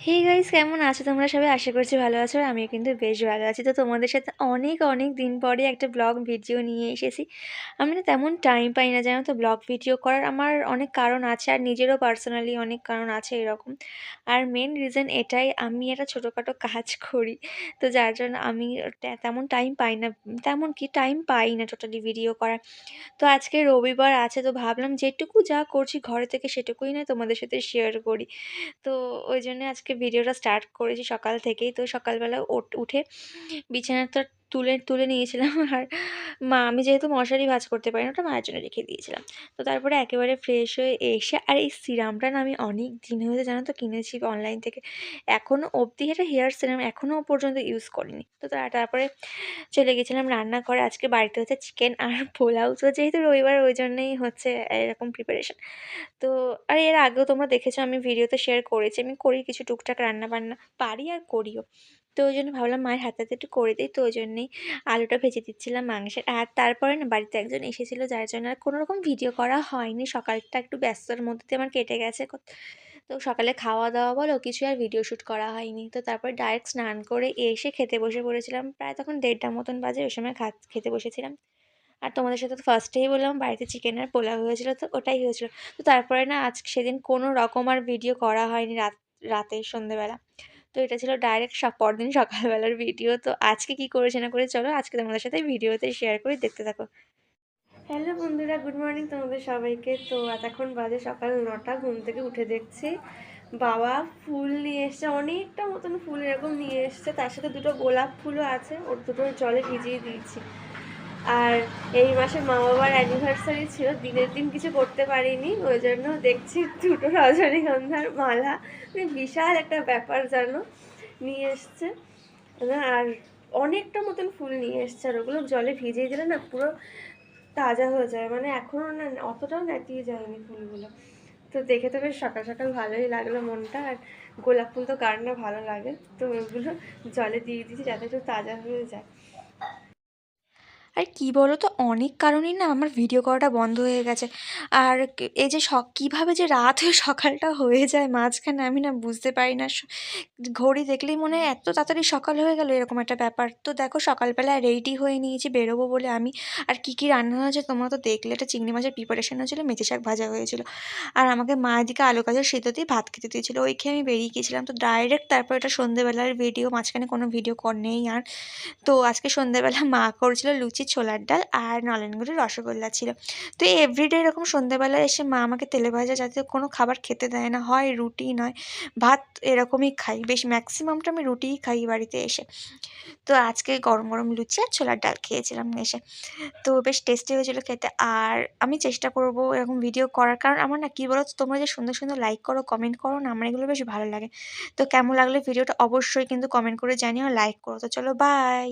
Hey guys, কেমন আছো তোমরা সবাই? আশা করছি ভালো আছো। আর আমিও কিন্তু বেশ ভালো আছি। তো তোমাদের সাথে অনেক অনেক দিন পরে একটা ব্লগ ভিডিও নিয়ে এসেছি। আমি না তেমন টাইম পাই না, জানো তো, ব্লগ ভিডিও করার। আমার অনেক কারণ আছে, আর নিজেরও পার্সোনালি অনেক কারণ আছে এরকম। আর মেন রিজন এটাই, আমি একটা ছোটোখাটো কাজ করি। তো যার জন্য আমি তেমন টাইম পাই না, তেমন কি টাইম পাই না টোটালি ভিডিও করার। তো আজকে রবিবার আছে, তো ভাবলাম যেটুকু যা করছি ঘরে থেকে সেটুকুই না তোমাদের সাথে শেয়ার করি। তো ওই জন্য আজকে ভিডিওটা স্টার্ট করেছি সকাল থেকেই। তো সকালবেলা উঠে বিছানাটা তুলে তুলে নিয়েছিলাম। আর আমি যেহেতু মশারি ভাঁজ করতে পারি না, ওটা মায়ের জন্য রেখে দিয়েছিলাম। তো তারপরে একেবারে ফ্রেশ হয়ে এসে, আর এই সিরামটা না আমি অনেক দিন হয়েছে জানো তো কিনেছি অনলাইন থেকে। এখনও অবধি এটা হেয়ার সিরাম এখনও পর্যন্ত ইউজ করিনি। তো তারপরে চলে গেছিলাম রান্নাঘরে। আজকে বাড়িতে হচ্ছে চিকেন আর পোলাও। তো যেহেতু রবিবার, ওই জন্যই হচ্ছে এরকম প্রিপারেশন। তো আর এর আগেও তোমরা দেখেছো, আমি ভিডিওতে শেয়ার করেছি, আমি করি কিছু টুকটাক রান্নাবান্না, পারি আর করিও। তো ওই জন্য ভাবলাম মায়ের হাতে হাতে একটু করে দিই। তো ওই জন্যেই আলুটা ভেজে দিচ্ছিলাম মাংসের। আর তারপরে না বাড়িতে একজন এসেছিলো, যার জন্য আর কোনো রকম ভিডিও করা হয়নি। সকালটা একটু ব্যস্ততার মধ্যে দিয়ে আমার কেটে গেছে। তো সকালে খাওয়া দাওয়া বলো কিছু, আর ভিডিও শ্যুট করা হয়নি। তো তারপর ডাইরেক্ট স্নান করে এসে খেতে বসে পড়েছিলাম। প্রায় তখন 1:30 মতন বাজে, ওই সময় খেতে বসেছিলাম। আর তোমাদের সাথে তো ফার্স্টেই বললাম বাড়িতে চিকেন আর পোলাও হয়েছিল, তো ওটাই হয়েছিল। তো তারপরে না সেদিন কোনো রকম আর ভিডিও করা হয়নি রাতে সন্ধ্যেবেলা। তো এটা ছিল ডাইরেক্ট পরদিন সকালবেলার ভিডিও। তো আজকে কি করেছে না করে চলো আজকে তোমাদের সাথে ভিডিওতে শেয়ার করে দেখতে থাকো। হ্যালো বন্ধুরা, গুড মর্নিং তোমাদের সবাইকে। তো এতক্ষণ বাজে সকাল 9টা, ঘুম থেকে উঠে দেখছি বাবা ফুল নিয়ে এসছে, অনেকটা মতন ফুল এরকম নিয়ে এসছে। তার সাথে দুটো গোলাপ ফুলও আছে, ওর দুটো জলে ভিজিয়ে দিয়েছি। আর এই মাসে মা বাবার অ্যানিভার্সারি ছিল, দিনের দিন কিছু করতে পারিনি, ওই জন্য দেখছি দুটো রজনীগন্ধার মালা, মানে বিশাল একটা ব্যাপার জানো, নিয়ে এসছে। আর অনেকটা মতন ফুল নিয়ে এসছে, আর ওগুলো জলে ভিজিয়ে দিলে না পুরো তাজা হয়ে যায়, মানে এখনও না অতটাও নেতিয়ে যায়নি ফুলগুলো। তো দেখে তো বেশ সকাল সকাল ভালোই লাগলো মনটা। আর গোলাপ ফুল তো কার না ভালো লাগে। তো ওগুলো জলে দিয়ে দিয়েছি যাতে একটু তাজা হয়ে যায়। আর কি বলো তো, অনেক কারণেই না আমার ভিডিও করাটা বন্ধ হয়ে গেছে। আর এই যে কীভাবে যে রাত হয়ে সকালটা হয়ে যায় মাঝখানে, আমি না বুঝতে পারি না। ঘড়ি দেখলেই মনে হয় এত তাড়াতাড়ি সকাল হয়ে গেল, এরকম একটা ব্যাপার। তো দেখো সকালবেলা রেডি হয়ে নিয়েছি বেরোবো বলে আমি। আর কি কি রান্না হয়েছে তোমরা তো দেখলে, একটা চিংড়ি মাছের প্রিপারেশন হয়েছিলো, মেথি শাক ভাজা হয়েছিল। আর আমাকে মা এদিকে আলু গাজর সেদ্ধ দিয়ে ভাত খেতে দিয়েছিলো, ওই খেয়ে আমি বেরিয়ে গিয়েছিলাম। তো ডাইরেক্ট তারপর এটা সন্ধ্যেবেলার ভিডিও, মাঝখানে কোনো ভিডিও নেই আর। তো আজকে সন্ধ্যেবেলা মা করেছিল লুচি, ছোলার ডাল আর নলেন গুড়ের রসগোল্লা ছিল। তো এভরিডে এরকম সন্ধ্যেবেলা এসে মা আমাকে তেলে ভাজা জাতীয় কোনো খাবার খেতে দেয় না, হয় রুটি নয় ভাত, এরকমই খাই। বেশ ম্যাক্সিমামটা আমি রুটিই খাই বাড়িতে এসে। তো আজকে গরম গরম লুচি আর ছোলার ডাল খেয়েছিলাম এসে। তো বেশ টেস্টি হয়েছিল খেতে। আর আমি চেষ্টা করব এরকম ভিডিও করার, কারণ আমার না কী বলো তো, তোমরা যে সুন্দর সুন্দর লাইক করো, কমেন্ট করো না, আমার এগুলো বেশ ভালো লাগে। তো কেমন লাগলো ভিডিওটা অবশ্যই কিন্তু কমেন্ট করে জানিও, লাইক করো। তো চলো বাই।